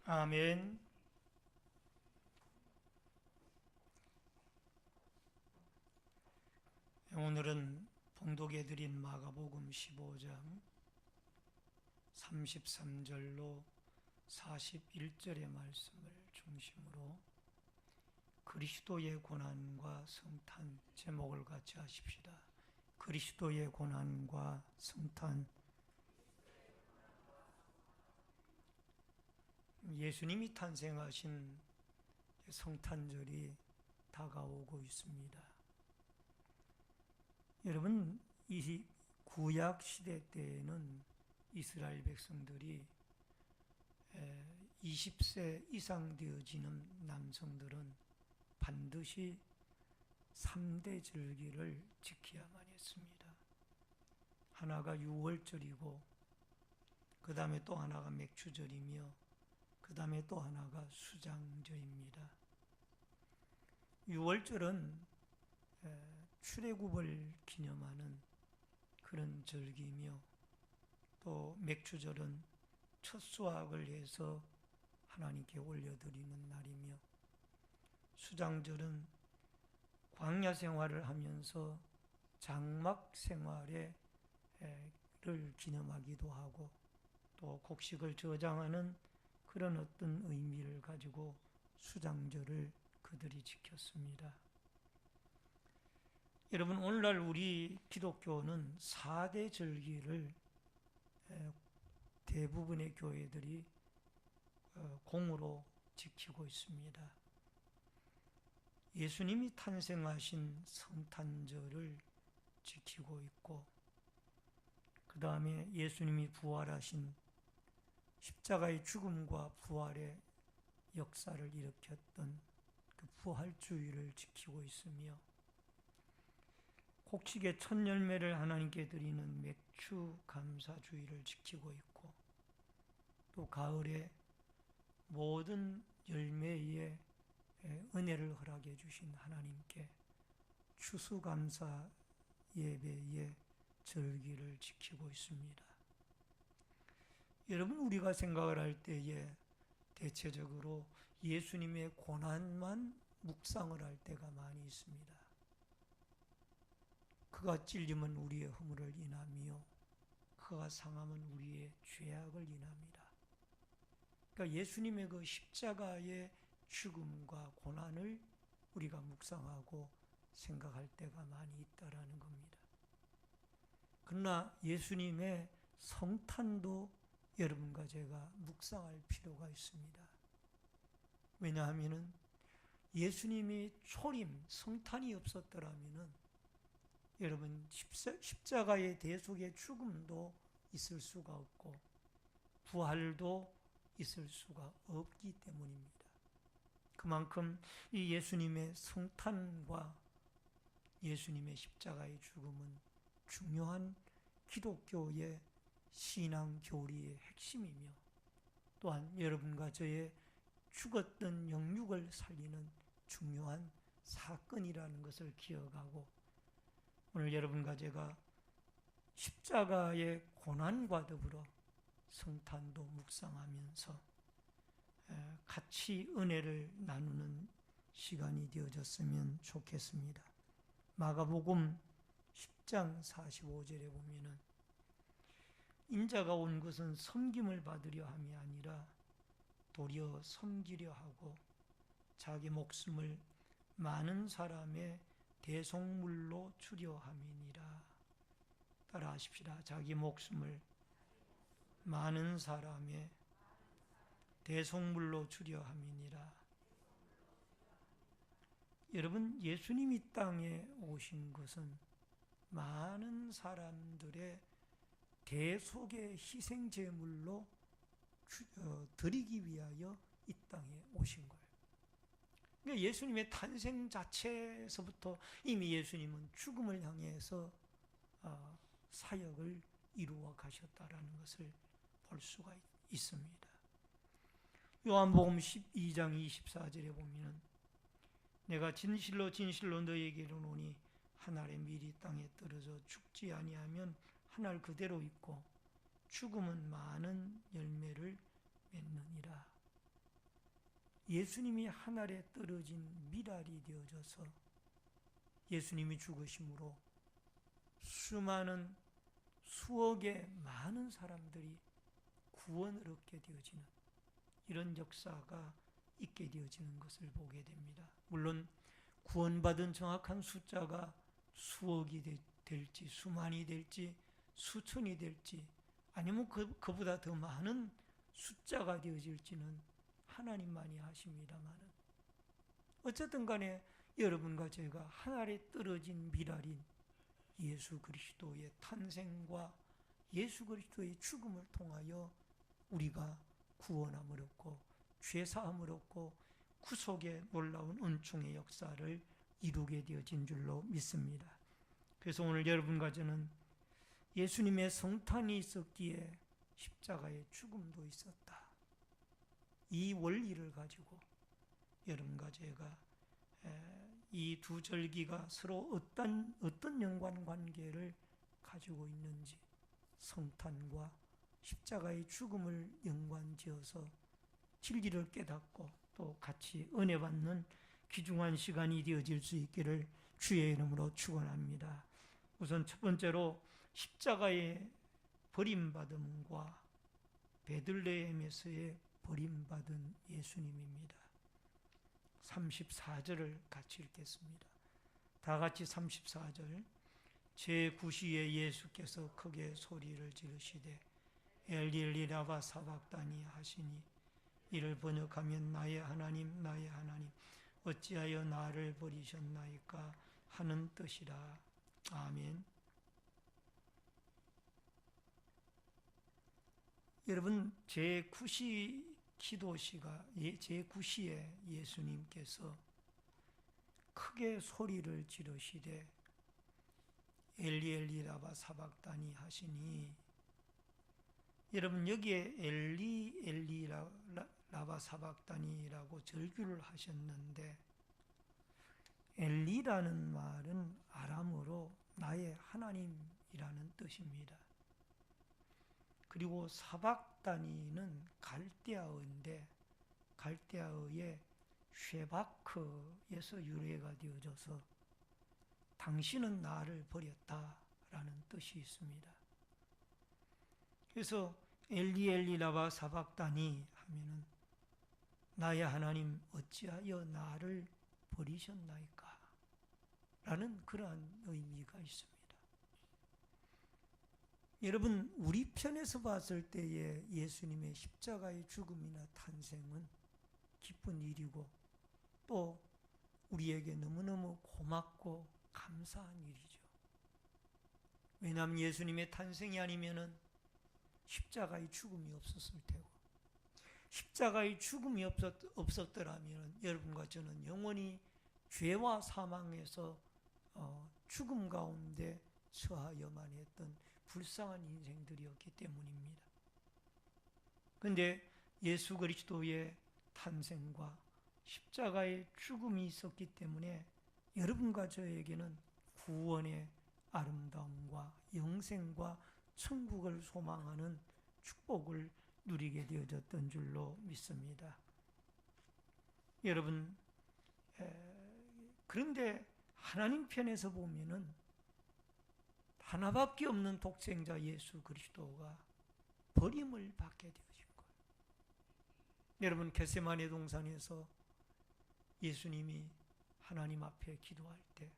아멘. 오늘은 봉독해 드린 마가복음 15장 33절로 41절의 말씀을 중심으로 그리스도의 고난과 성탄 제목을 같이 하십시다. 그리스도의 고난과 성탄. 예수님이 탄생하신 성탄절이 다가오고 있습니다. 여러분, 이 구약 시대 때에는 이스라엘 백성들이 20세 이상 되어지는 남성들은 반드시 3대 절기를 지켜야만 했습니다. 하나가 유월절이고, 그 다음에 또 하나가 맥추절이며, 그 다음에 또 하나가 수장절입니다. 유월절은 출애굽을 기념하는 그런 절기며, 또 맥추절은 첫 수확을 해서 하나님께 올려드리는 날이며, 수장절은 광야 생활을 하면서 장막 생활을 기념하기도 하고, 또 곡식을 저장하는 그런 어떤 의미를 가지고 수장절을 그들이 지켰습니다. 여러분, 오늘날 우리 기독교는 4대 절기를 대부분의 교회들이 공으로 지키고 있습니다. 예수님이 탄생하신 성탄절을 지키고 있고, 그 다음에 예수님이 부활하신 십자가의 죽음과 부활의 역사를 일으켰던 그 부활주의를 지키고 있으며, 곡식의 첫 열매를 하나님께 드리는 맥추 감사주의를 지키고 있고, 또 가을에 모든 열매에 은혜를 허락해 주신 하나님께 추수감사 예배의 절기를 지키고 있습니다. 여러분, 우리가 생각을 할 때에 대체적으로 예수님의 고난만 묵상을 할 때가 많이 있습니다. 그가 찔림은 우리의 허물을 인하며 그가 상함은 우리의 죄악을 인합니다. 그러니까 예수님의 그 십자가의 죽음과 고난을 우리가 묵상하고 생각할 때가 많이 있다라는 겁니다. 그러나 예수님의 성탄도 여러분과 제가 묵상할 필요가 있습니다. 왜냐하면 예수님이 초림, 성탄이 없었더라면 여러분 십자가의 대속의 죽음도 있을 수가 없고 부활도 있을 수가 없기 때문입니다. 그만큼 이 예수님의 성탄과 예수님의 십자가의 죽음은 중요한 기독교의 신앙 교리의 핵심이며, 또한 여러분과 저의 죽었던 영육을 살리는 중요한 사건이라는 것을 기억하고, 오늘 여러분과 제가 십자가의 고난과 더불어 성탄도 묵상하면서 같이 은혜를 나누는 시간이 되어졌으면 좋겠습니다. 마가복음 10장 45절에 보면은 인자가 온 것은 섬김을 받으려 함이 아니라 도리어 섬기려 하고 자기 목숨을 많은 사람의 대속물로 주려 함이니라. 따라 하십시다. 자기 목숨을 많은 사람의 대속물로 주려 함이니라. 여러분, 예수님이 땅에 오신 것은 많은 사람들의 대속의 희생제물로 드리기 위하여 이 땅에 오신 거예요. 그러니까 예수님의 탄생 자체에서부터 이미 예수님은 죽음을 향해서 사역을 이루어 가셨다라는 것을 볼 수가 있습니다. 요한복음 12장 24절에 보면 내가 진실로 진실로 너희에게 이르노니 한 알의 밀이 땅에 떨어져 죽지 아니하면 한 알 그대로 있고 죽음은 많은 열매를 맺느니라. 예수님이 하늘에 떨어진 미랄이 되어져서 예수님이 죽으심으로 수많은 수억의 많은 사람들이 구원을 얻게 되어지는 이런 역사가 있게 되어지는 것을 보게 됩니다. 물론 구원받은 정확한 숫자가 수억이 될지 수만이 될지 수천이 될지 아니면 그보다 더 많은 숫자가 되어질지는 하나님만이 하십니다만 어쨌든 간에 여러분과 제가 하늘에 떨어진 미랄인 예수 그리스도의 탄생과 예수 그리스도의 죽음을 통하여 우리가 구원함을 얻고 죄사함을 얻고 구속의 놀라운 은총의 역사를 이루게 되어진 줄로 믿습니다. 그래서 오늘 여러분과 저는 예수님의 성탄이 있었기에 십자가의 죽음도 있었다. 이 원리를 가지고 여러분과 제가 이 두 절기가 서로 어떤 연관관계를 가지고 있는지 성탄과 십자가의 죽음을 연관지어서 진리를 깨닫고 또 같이 은혜 받는 귀중한 시간이 되어질 수 있기를 주의 이름으로 축원합니다. 우선 첫 번째로 십자가의 버림받음과 베들레헴에서의 버림받은 예수님입니다. 34절을 같이 읽겠습니다. 다 같이 34절. 제9시에 예수께서 크게 소리를 지르시되 엘리 라마 사박다니 하시니 이를 번역하면 나의 하나님 나의 하나님 어찌하여 나를 버리셨나이까 하는 뜻이라. 아멘. 여러분 제9시 기도시가 제9시에 예수님께서 크게 소리를 지르시되 엘리 엘리 라마 사박다니 하시니, 여러분 여기에 엘리 엘리 라마 사박다니라고 절규를 하셨는데 엘리라는 말은 아람어로 나의 하나님이라는 뜻입니다. 그리고 사박다니는 갈대아어인데 갈대아어의 쉐바크에서 유래가 되어져서 당신은 나를 버렸다라는 뜻이 있습니다. 그래서 엘리 엘리 라마 사박다니 하면은 나의 하나님 어찌하여 나를 버리셨나이까 라는 그러한 의미가 있습니다. 여러분 우리 편에서 봤을 때의 예수님의 십자가의 죽음이나 탄생은 기쁜 일이고 또 우리에게 너무너무 고맙고 감사한 일이죠. 왜냐하면 예수님의 탄생이 아니면은 십자가의 죽음이 없었을 테고 십자가의 죽음이 없었더라면 여러분과 저는 영원히 죄와 사망에서 죽음 가운데 처하여만 했던 불쌍한 인생들이었기 때문입니다. 그런데 예수 그리스도의 탄생과 십자가의 죽음이 있었기 때문에 여러분과 저에게는 구원의 아름다움과 영생과 천국을 소망하는 축복을 누리게 되어졌던 줄로 믿습니다. 여러분, 그런데 하나님 편에서 보면은 하나밖에 없는 독생자 예수 그리스도가 버림을 받게 되어진 거예요. 여러분 겟세마네 동산에서 예수님이 하나님 앞에 기도할 때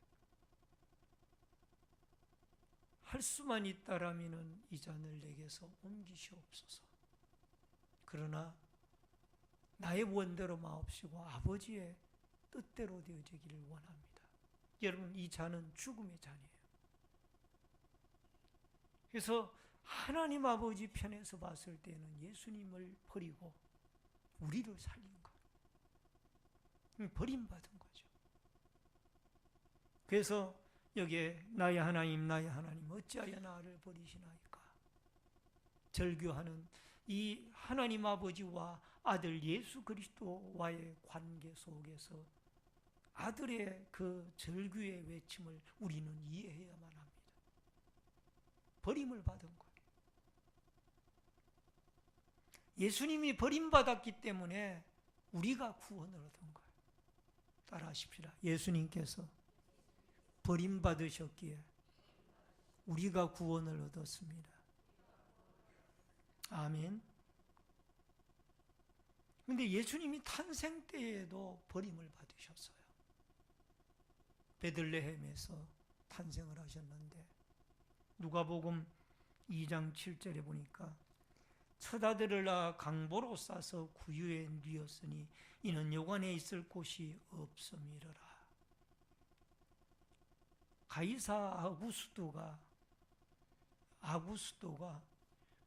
할 수만 있다라면 이 잔을 내게서 옮기시옵소서. 그러나 나의 원대로 마옵시고 아버지의 뜻대로 되어지기를 원합니다. 여러분 이 잔은 죽음의 잔이에요. 그래서 하나님 아버지 편에서 봤을 때는 예수님을 버리고 우리를 살린 거예요. 버림받은 거죠. 그래서 여기에 나의 하나님 나의 하나님 어찌하여 나를 버리시나이까 절규하는 이 하나님 아버지와 아들 예수 그리스도와의 관계 속에서 아들의 그 절규의 외침을 우리는 이해해야만 합니다. 버림을 받은 거예요. 예수님이 버림받았기 때문에 우리가 구원을 얻은 거예요. 따라하십시다. 예수님께서 버림받으셨기에 우리가 구원을 얻었습니다. 아멘. 근데 예수님이 탄생 때에도 버림을 받으셨어요. 베들레헴에서 탄생을 하셨는데 누가복음 2장 7절에 보니까 첫 아들을 낳아 강보로 싸서 구유에 뉘었으니 이는 여관에 있을 곳이 없음이러라. 가이사 아구스도가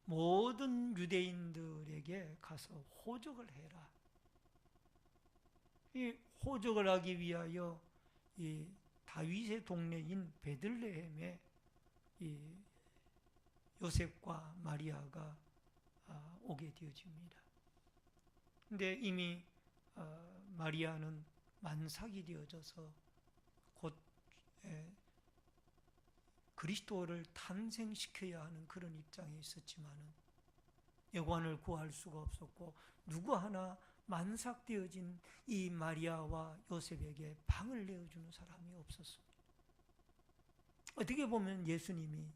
모든 유대인들에게 가서 호적을 해라. 이 호적을 하기 위하여 이 다윗의 동네인 베들레헴에 이 요셉과 마리아가 오게 되어집니다. 근데 이미 마리아는 만삭이 되어져서 곧 그리스도를 탄생시켜야 하는 그런 입장에 있었지만은 여관을 구할 수가 없었고 누구 하나 만삭되어진 이 마리아와 요셉에게 방을 내어주는 사람이 없었습니다. 어떻게 보면 예수님이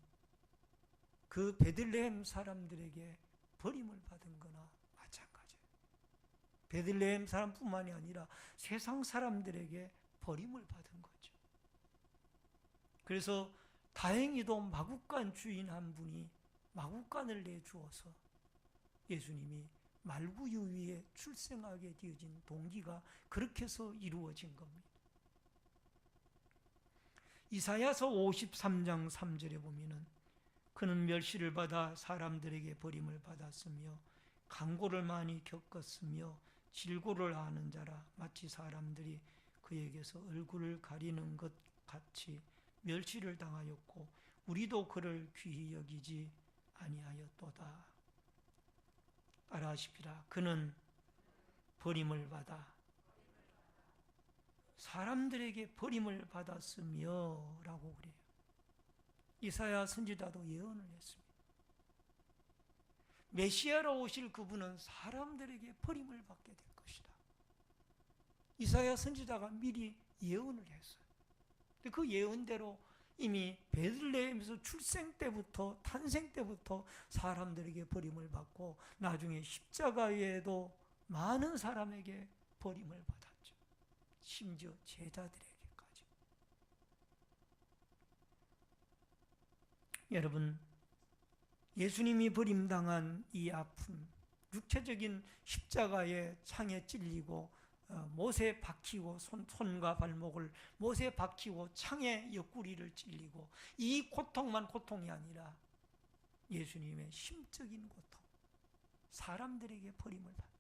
그 베들레헴 사람들에게 버림을 받은 거나 마찬가지예요. 베들레헴 사람뿐만이 아니라 세상 사람들에게 버림을 받은 거죠. 그래서 다행히도 마구간 주인 한 분이 마구간을 내주어서 예수님이 말구유위에 출생하게 되어진 동기가 그렇게 해서 이루어진 겁니다. 이사야서 53장 3절에 보면은 그는 멸시를 받아 사람들에게 버림을 받았으며 강고를 많이 겪었으며 질고를 하는 자라 마치 사람들이 그에게서 얼굴을 가리는 것 같이 멸시를 당하였고 우리도 그를 귀히 여기지 아니하였도다. 따라하십시다. 그는 버림을 받아 사람들에게 버림을 받았으며 라고 그래요. 이사야 선지자도 예언을 했습니다. 메시아로 오실 그분은 사람들에게 버림을 받게 될 것이다. 이사야 선지자가 미리 예언을 했어요. 그 예언대로 이미 베들레헴에서 출생 때부터 탄생 때부터 사람들에게 버림을 받고 나중에 십자가에도 많은 사람에게 버림을 받았죠. 심지어 제자들에게까지. 여러분, 예수님이 버림당한 이 아픔, 육체적인 십자가에 창에 찔리고 못에 박히고 손과 발목을 못에 박히고 창에 옆구리를 찔리고 이 고통만 고통이 아니라 예수님의 심적인 고통, 사람들에게 버림을 받는,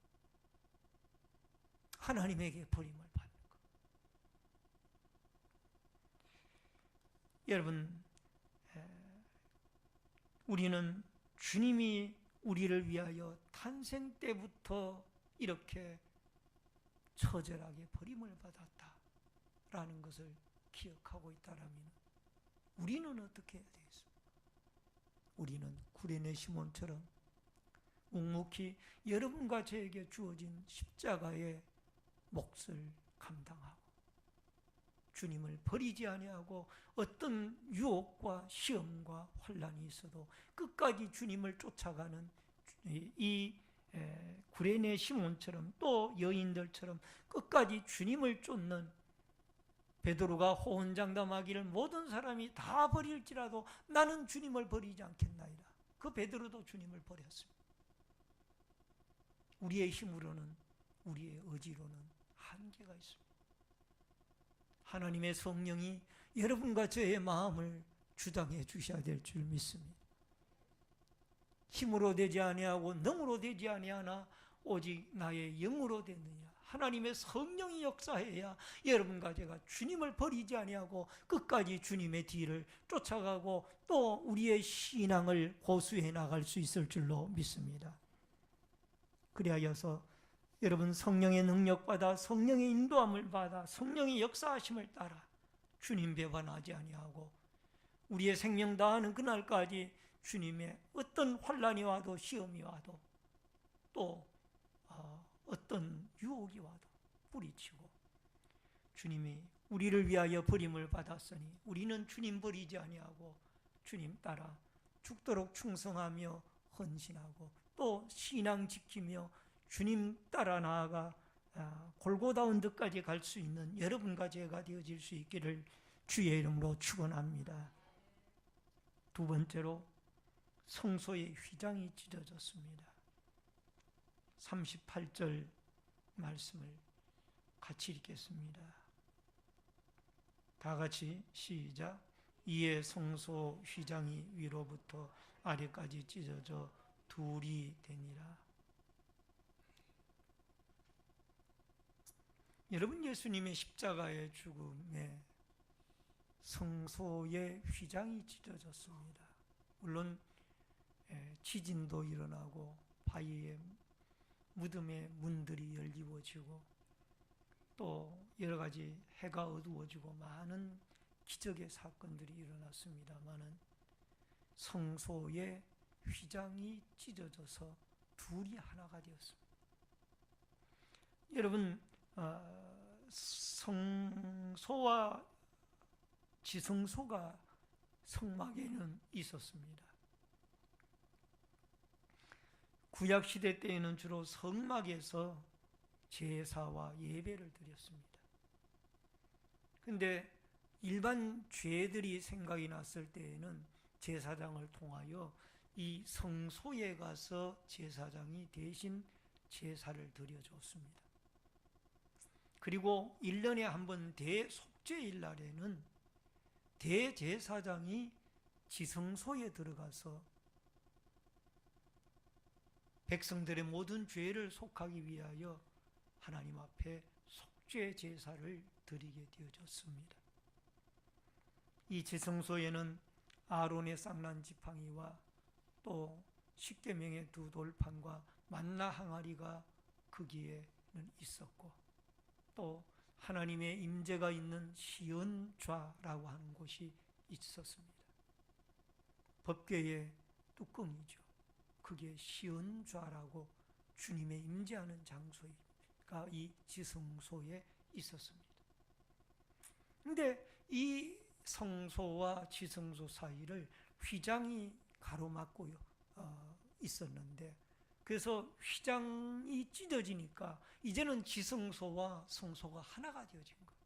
하나님에게 버림을 받는 것. 여러분, 우리는 주님이 우리를 위하여 탄생 때부터 이렇게 처절하게 버림을 받았다라는 것을 기억하고 있다라면 우리는 어떻게 해야 되겠습니까? 우리는 구레네 시몬처럼 묵묵히 여러분과 저에게 주어진 십자가의 몫을 감당하고 주님을 버리지 아니하고 어떤 유혹과 시험과 환난이 있어도 끝까지 주님을 쫓아가는 이 구레네 시몬처럼 또 여인들처럼 끝까지 주님을 쫓는, 베드로가 호언장담하기를 모든 사람이 다 버릴지라도 나는 주님을 버리지 않겠나이다. 그 베드로도 주님을 버렸습니다. 우리의 힘으로는, 우리의 의지로는 한계가 있습니다. 하나님의 성령이 여러분과 저의 마음을 주장해 주셔야 될 줄 믿습니다. 힘으로 되지 아니하고 능으로 되지 아니하나 오직 나의 영으로 되느냐. 하나님의 성령이 역사해야 여러분과 제가 주님을 버리지 아니하고 끝까지 주님의 뒤를 쫓아가고 또 우리의 신앙을 고수해 나갈 수 있을 줄로 믿습니다. 그리하여서 여러분 성령의 능력받아 성령의 인도함을 받아 성령의 역사하심을 따라 주님 배반하지 아니하고 우리의 생명 다하는 그날까지 주님의 어떤 환난이 와도 시험이 와도 또 어떤 유혹이 포기와도 뿌리치고 주님이 우리를 위하여 버림을 받았으니 우리는 주님 버리지 아니하고 주님 따라 죽도록 충성하며 헌신하고 또 신앙 지키며 주님 따라 나아가 골고다 언덕까지 갈 수 있는 여러분과 제가 되어질 수 있기를 주의 이름으로 축원합니다. 두 번째로 성소의 휘장이 찢어졌습니다. 38절 말씀을 같이 읽겠습니다. 다 같이 시작. 이에 성소 휘장이 위로부터 아래까지 찢어져 둘이 되니라. 여러분, 예수님의 십자가의 죽음에 성소의 휘장이 찢어졌습니다. 물론 지진도 일어나고 바위의 무덤의 문들이 열리워지고 또 여러 가지 해가 어두워지고 많은 기적의 사건들이 일어났습니다마는 성소의 휘장이 찢어져서 둘이 하나가 되었습니다. 여러분, 성소와 지성소가 성막에는 있었습니다. 구약시대 때에는 주로 성막에서 제사와 예배를 드렸습니다. 그런데 일반 죄들이 생각이 났을 때에는 제사장을 통하여 이 성소에 가서 제사장이 대신 제사를 드려줬습니다. 그리고 1년에 한 번 대속죄일 날에는 대제사장이 지성소에 들어가서 백성들의 모든 죄를 속하기 위하여 하나님 앞에 속죄 제사를 드리게 되어졌습니다. 이 지성소에는 아론의 쌍난 지팡이와 또 십계명의 두 돌판과 만나 항아리가 거기에는 있었고 또 하나님의 임재가 있는 시은좌라고 하는 곳이 있었습니다. 법궤의 뚜껑이죠. 그게 시은좌라고 주님의 임재하는 장소가 이 지성소에 있었습니다. 그런데 이 성소와 지성소 사이를 휘장이 가로막고 있었는데 그래서 휘장이 찢어지니까 이제는 지성소와 성소가 하나가 되어진 거예요.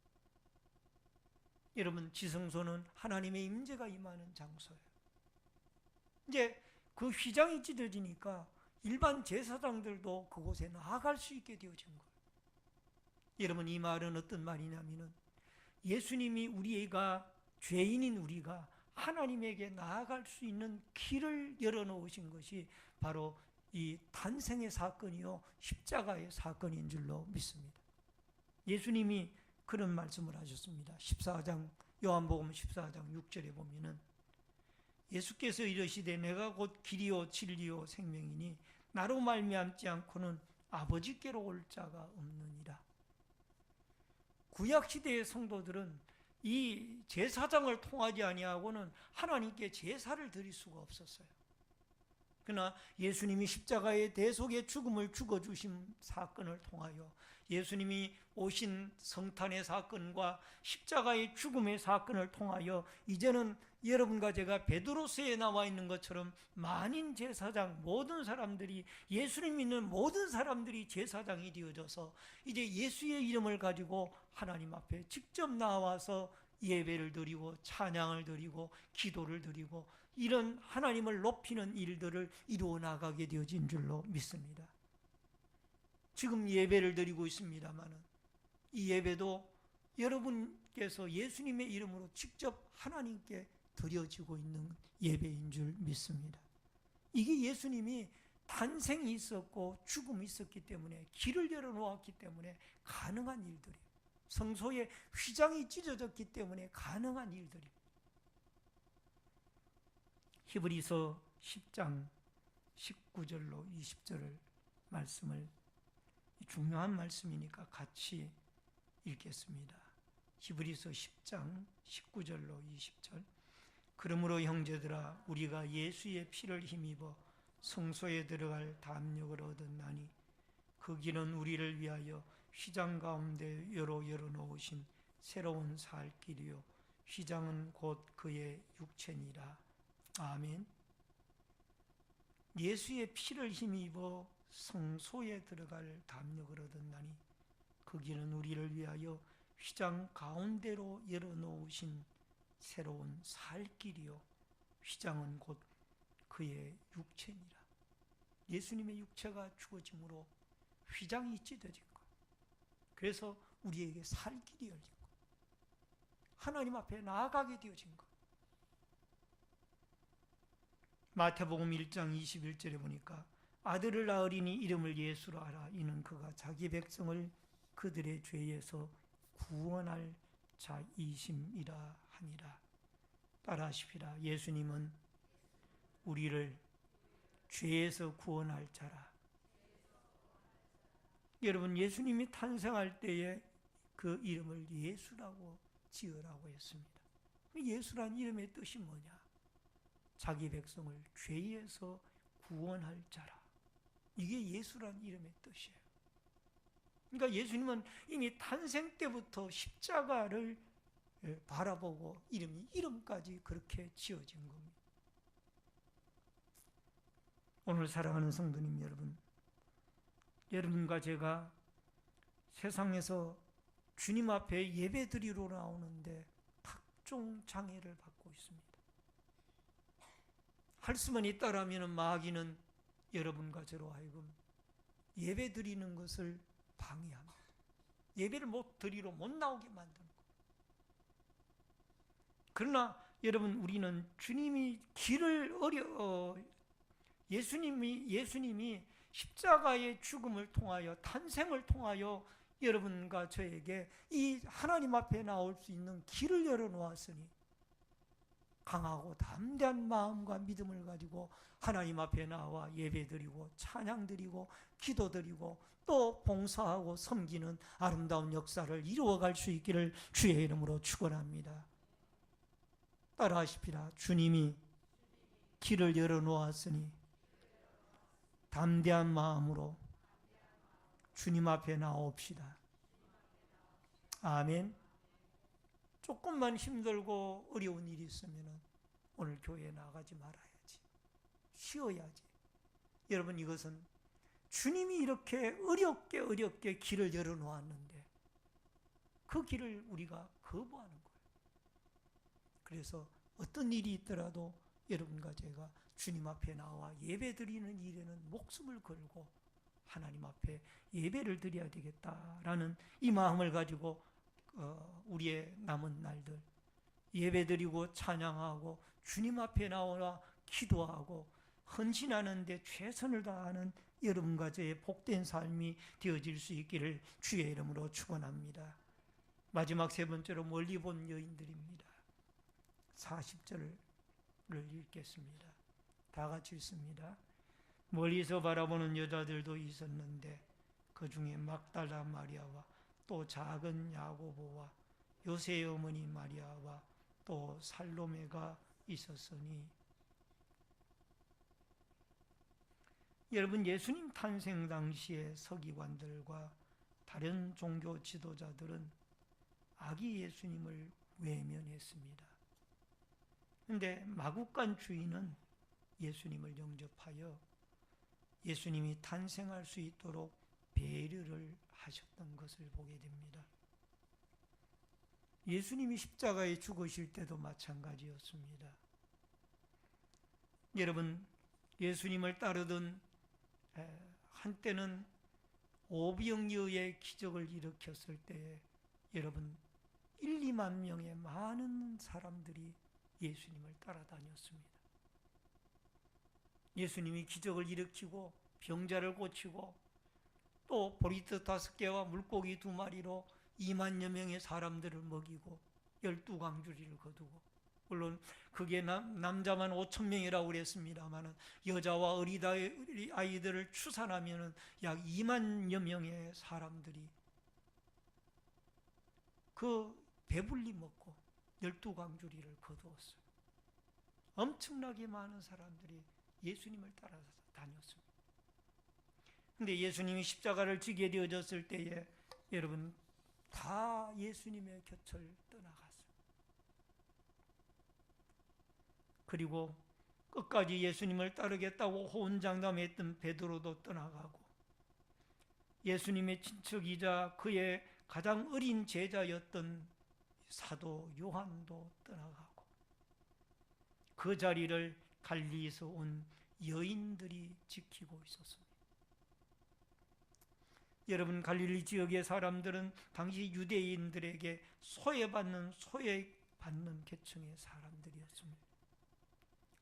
여러분, 지성소는 하나님의 임재가 임하는 장소예요. 이제 그 휘장이 찢어지니까 일반 제사장들도 그곳에 나아갈 수 있게 되어진 거예요. 여러분, 이 말은 어떤 말이냐면은 예수님이 우리가 죄인인 우리가 하나님에게 나아갈 수 있는 길을 열어놓으신 것이 바로 이 탄생의 사건이요 십자가의 사건인 줄로 믿습니다. 예수님이 그런 말씀을 하셨습니다. 14장 요한복음 14장 6절에 보면은 예수께서 이르시되 내가 곧 길이요 진리요 생명이니 나로 말미암지 않고는 아버지께로 올 자가 없느니라. 구약 시대의 성도들은 이 제사장을 통하지 아니하고는 하나님께 제사를 드릴 수가 없었어요. 그러나 예수님이 십자가의 대속의 죽음을 죽어주신 사건을 통하여 예수님이 오신 성탄의 사건과 십자가의 죽음의 사건을 통하여 이제는 여러분과 제가 베드로서에 나와 있는 것처럼 만인 제사장 모든 사람들이 예수님 믿는 모든 사람들이 제사장이 되어져서 이제 예수의 이름을 가지고 하나님 앞에 직접 나와서 예배를 드리고 찬양을 드리고 기도를 드리고 이런 하나님을 높이는 일들을 이루어 나가게 되어진 줄로 믿습니다. 지금 예배를 드리고 있습니다마는 이 예배도 여러분께서 예수님의 이름으로 직접 하나님께 드려지고 있는 예배인 줄 믿습니다. 이게 예수님이 탄생이 있었고 죽음이 있었기 때문에 길을 열어놓았기 때문에 가능한 일들이에요. 성소의 휘장이 찢어졌기 때문에 가능한 일들이에요. 히브리서 10장 19절로 20절을 말씀을 중요한 말씀이니까 같이 읽겠습니다. 히브리서 10장 19절로 20절. 그러므로 형제들아 우리가 예수의 피를 힘입어 성소에 들어갈 담력을 얻었나니 그 길은 우리를 위하여 휘장 가운데 열어놓으신 새로운 살 길이요 휘장은 곧 그의 육체니라. 아멘. 예수의 피를 힘입어 성소에 들어갈 담력을 얻었나니 그 길은 우리를 위하여 휘장 가운데로 열어놓으신 새로운 살 길이요 휘장은 곧 그의 육체니라. 예수님의 육체가 죽어짐으로 휘장이 찢어진 것. 그래서 우리에게 살 길이 열린 것. 하나님 앞에 나아가게 되어진 것. 마태복음 1장 21절에 보니까 아들을 낳으리니 이름을 예수라 하라. 이는 그가 자기 백성을 그들의 죄에서 구원할 자이심이라 하니라. 따라하십시다. 예수님은 우리를 죄에서 구원할 자라. 여러분, 예수님이 탄생할 때에 그 이름을 예수라고 지으라고 했습니다. 예수란 이름의 뜻이 뭐냐? 자기 백성을 죄에서 구원할 자라. 이게 예수란 이름의 뜻이에요. 그러니까 예수님은 이미 탄생 때부터 십자가를 바라보고 이름까지 그렇게 지어진 겁니다. 오늘 사랑하는 성도님 여러분, 여러분과 제가 세상에서 주님 앞에 예배드리러 나오는데 각종 장애를 받고 있습니다. 할 수만 있다라면 마귀는 여러분과 저로 하여금 예배드리는 것을 방해합니다. 예배를 못 드리러 못 나오게 만드는 것. 그러나 여러분, 우리는 주님이 예수님이 십자가의 죽음을 통하여 탄생을 통하여 여러분과 저에게 이 하나님 앞에 나올 수 있는 길을 열어놓았으니 강하고 담대한 마음과 믿음을 가지고 하나님 앞에 나와 예배드리고 찬양드리고 기도드리고 또 봉사하고 섬기는 아름다운 역사를 이루어갈 수 있기를 주의 이름으로 축원합니다. 따라하십시다. 주님이 길을 열어놓았으니 담대한 마음으로 주님 앞에 나옵시다. 아멘. 조금만 힘들고 어려운 일이 있으면 오늘 교회에 나가지 말아야지. 쉬어야지. 여러분, 이것은 주님이 이렇게 어렵게 길을 열어놓았는데 그 길을 우리가 거부하는 거예요. 그래서 어떤 일이 있더라도 여러분과 제가 주님 앞에 나와 예배드리는 일에는 목숨을 걸고 하나님 앞에 예배를 드려야 되겠다라는 이 마음을 가지고 우리의 남은 날들 예배드리고 찬양하고 주님 앞에 나와 기도하고 헌신하는 데 최선을 다하는 여러분과 저의 복된 삶이 되어질 수 있기를 주의 이름으로 축원합니다. 마지막 세 번째로 멀리 본 여인들입니다. 40절을 읽겠습니다. 다 같이 읽습니다. 멀리서 바라보는 여자들도 있었는데 그 중에 막달라 마리아와 또 작은 야고보와 요새의 어머니 마리아와 또 살로메가 있었으니. 여러분, 예수님 탄생 당시에 서기관들과 다른 종교 지도자들은 아기 예수님을 외면했습니다. 그런데 마구간 주인은 예수님을 영접하여 예수님이 탄생할 수 있도록 배려를 하셨던 것을 보게 됩니다. 예수님이 십자가에 죽으실 때도 마찬가지였습니다. 여러분, 예수님을 따르던 한때는 오병이어의 기적을 일으켰을 때에 여러분 1, 2만 명의 많은 사람들이 예수님을 따라다녔습니다. 예수님이 기적을 일으키고 병자를 고치고 또 보리떡 5개와 물고기 2마리로 2만여 명의 사람들을 먹이고 12광주리를 거두고, 물론 그게 남자만 5,000명이라고 그랬습니다만 여자와 어린아이들을 추산하면 약 2만여 명의 사람들이 그 배불리 먹고 12광주리를 거두었어요. 엄청나게 많은 사람들이 예수님을 따라다녔습니다. 그런데 예수님이 십자가를 지게 되어졌을 때에 여러분 다 예수님의 곁을 떠나갔어요. 그리고 끝까지 예수님을 따르겠다고 호언장담했던 베드로도 떠나가고, 예수님의 친척이자 그의 가장 어린 제자였던 사도 요한도 떠나가고, 그 자리를 갈릴리에서 온 여인들이 지키고 있었습니다. 여러분, 갈릴리 지역의 사람들은 당시 유대인들에게 소외받는 계층의 사람들이었습니다.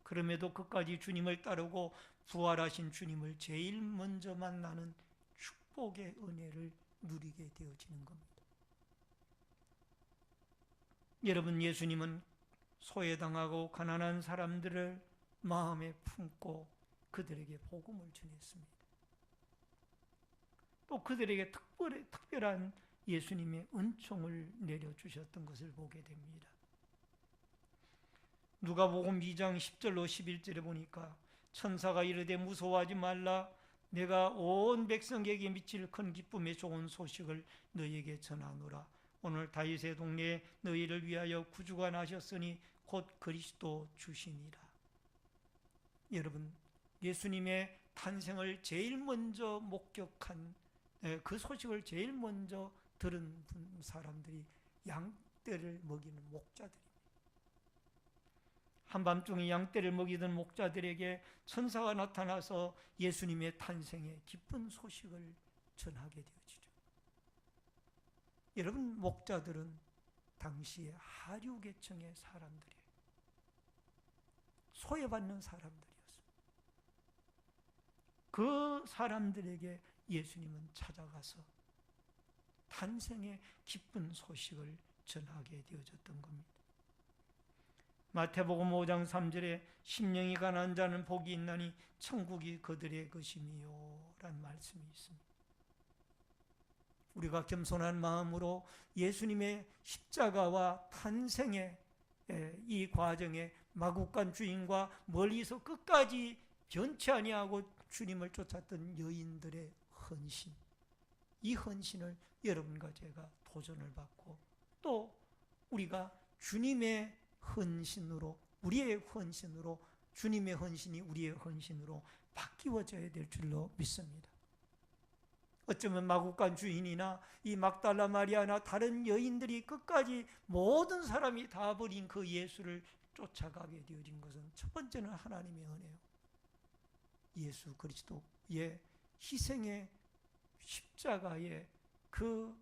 그럼에도 끝까지 주님을 따르고 부활하신 주님을 제일 먼저 만나는 축복의 은혜를 누리게 되어지는 겁니다. 여러분, 예수님은 소외당하고 가난한 사람들을 마음에 품고 그들에게 복음을 전했습니다. 또 그들에게 특별한 예수님의 은총을 내려주셨던 것을 보게 됩니다. 누가복음 2장 10절로 11절에 보니까 천사가 이르되 무서워하지 말라, 내가 온 백성에게 미칠 큰 기쁨의 좋은 소식을 너희에게 전하노라. 오늘 다윗의 동네에 너희를 위하여 구주가 나셨으니 곧 그리스도 주시니라. 여러분, 예수님의 탄생을 제일 먼저 목격한, 그 소식을 제일 먼저 들은 사람들이 양떼를 먹이는 목자들입니다. 한밤중에 양떼를 먹이던 목자들에게 천사가 나타나서 예수님의 탄생의 기쁜 소식을 전하게 되어지죠. 여러분, 목자들은 당시에 하류계층의 사람들이에요. 소외받는 사람들이었습니다. 그 사람들에게 예수님은 찾아가서 탄생의 기쁜 소식을 전하게 되어졌던 겁니다. 마태복음 5장 3절에 심령이 가난한 자는 복이 있나니 천국이 그들의 것이미요 라는 말씀이 있습니다. 우리가 겸손한 마음으로 예수님의 십자가와 탄생의 이 과정에 마구간 주인과 멀리서 끝까지 변치 아니하고 주님을 쫓았던 여인들의 헌신, 이 헌신을 여러분과 제가 도전을 받고, 또 우리가 주님의 헌신으로, 우리의 헌신으로, 주님의 헌신이 우리의 헌신으로 바뀌어져야 될 줄로 믿습니다. 어쩌면 마구간 주인이나 이 막달라 마리아나 다른 여인들이 끝까지 모든 사람이 다 버린 그 예수를 쫓아가게 되어진 것은 첫 번째는 하나님의 은혜요, 예수 그리스도의 희생의 십자가의 그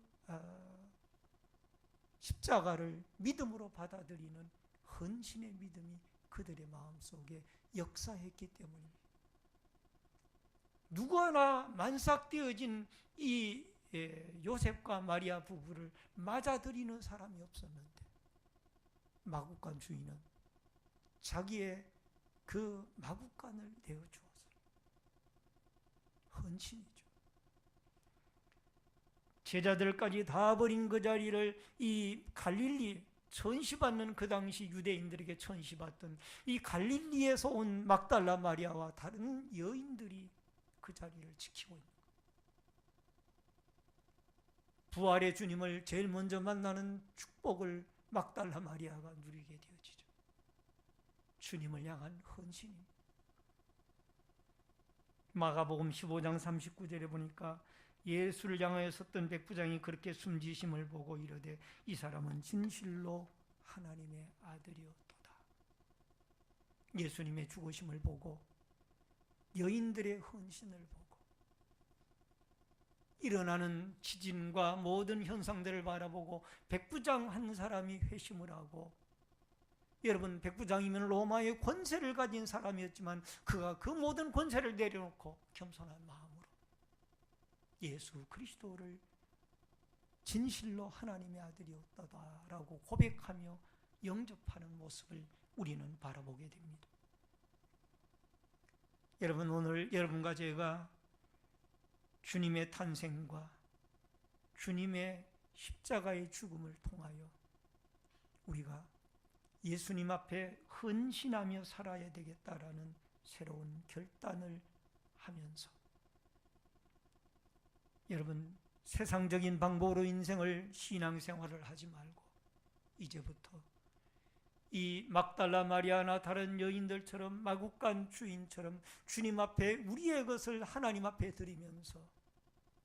십자가를 믿음으로 받아들이는 헌신의 믿음이 그들의 마음속에 역사했기 때문입니다. 누구 하나 만삭되어진 이 요셉과 마리아 부부를 맞아들이는 사람이 없었는데, 마구간 주인은 자기의 그 마구간을 내어주었어요. 헌신이죠. 제자들까지 다 버린 그 자리를 이 갈릴리, 천시받는, 그 당시 유대인들에게 천시받던 이 갈릴리에서 온 막달라 마리아와 다른 여인들이 그 자리를 지키고 있는 거예요. 부활의 주님을 제일 먼저 만나는 축복을 막달라 마리아가 누리게 되어지죠. 주님을 향한 헌신입니다. 마가복음 15장 39절에 보니까 예수를 향하여 섰던 백부장이 그렇게 숨지심을 보고 이르되 이 사람은 진실로 하나님의 아들이었도다. 예수님의 죽으심을 보고, 여인들의 헌신을 보고, 일어나는 지진과 모든 현상들을 바라보고 백부장 한 사람이 회심을 하고, 여러분, 백부장이면 로마의 권세를 가진 사람이었지만 그가 그 모든 권세를 내려놓고 겸손한 마음으로 예수 그리스도를 진실로 하나님의 아들이었다라고 고백하며 영접하는 모습을 우리는 바라보게 됩니다. 여러분, 오늘 여러분과 제가 주님의 탄생과 주님의 십자가의 죽음을 통하여 우리가 예수님 앞에 헌신하며 살아야 되겠다라는 새로운 결단을 하면서, 여러분, 세상적인 방법으로 인생을 신앙생활을 하지 말고 이제부터 이 막달라 마리아나 다른 여인들처럼 마구간 주인처럼 주님 앞에 우리의 것을 하나님 앞에 드리면서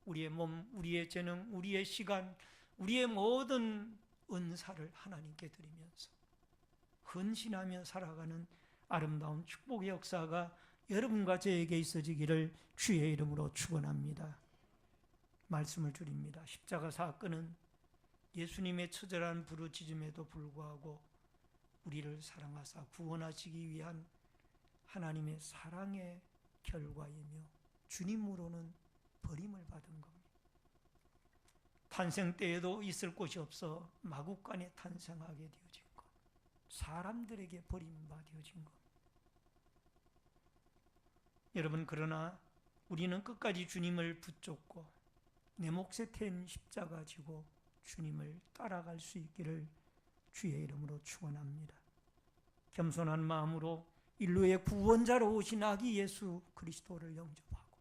우리의 몸, 우리의 재능, 우리의 시간, 우리의 모든 은사를 하나님께 드리면서 헌신하며 살아가는 아름다운 축복의 역사가 여러분과 저에게 있어지기를 주의 이름으로 축원합니다. 말씀을 드립니다. 십자가 사건은 예수님의 처절한 부르짖음에도 불구하고 우리를 사랑하사 구원하시기 위한 하나님의 사랑의 결과이며 주님으로는 버림을 받은 겁니다. 탄생 때에도 있을 곳이 없어 마구간에 탄생하게 되어진 것, 사람들에게 버림받아진 것. 여러분, 그러나 우리는 끝까지 주님을 붙잡고 내 몫에 텐 십자가 지고 주님을 따라갈 수 있기를 주의 이름으로 축원합니다. 겸손한 마음으로 인류의 구원자로 오신 아기 예수 그리스도를 영접하고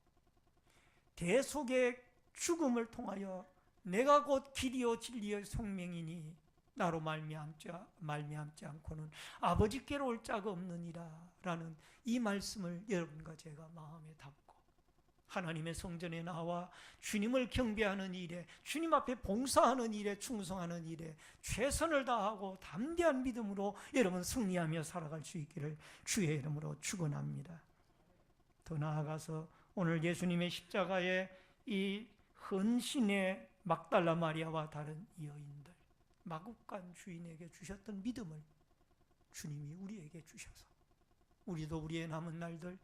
대속의 죽음을 통하여 내가 곧 길이요 진리요 생명이니 나로 말미암지 않고는 아버지께로 올 자가 없느니라 라는 이 말씀을 여러분과 제가 마음에 담고 하나님의 성전에 나와 주님을 경배하는 일에, 주님 앞에 봉사하는 일에, 충성하는 일에 최선을 다하고 담대한 믿음으로 여러분 승리하며 살아갈 수 있기를 주의 이름으로 축원합니다. 더 나아가서 오늘 예수님의 십자가의 이 헌신의 막달라 마리아와 다른 여인들, 마구간 주인에게 주셨던 믿음을 주님이 우리에게 주셔서 우리도 우리의 남은 날들,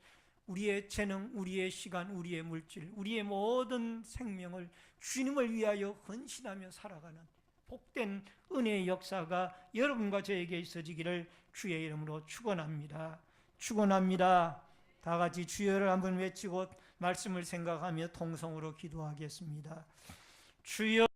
우리의 재능, 우리의 시간, 우리의 물질, 우리의 모든 생명을 주님을 위하여 헌신하며 살아가는 복된 은혜의 역사가 여러분과 저에게 있어지기를 주의 이름으로 축원합니다. 축원합니다. 다 같이 주여를 한번 외치고 말씀을 생각하며 통성으로 기도하겠습니다. 주여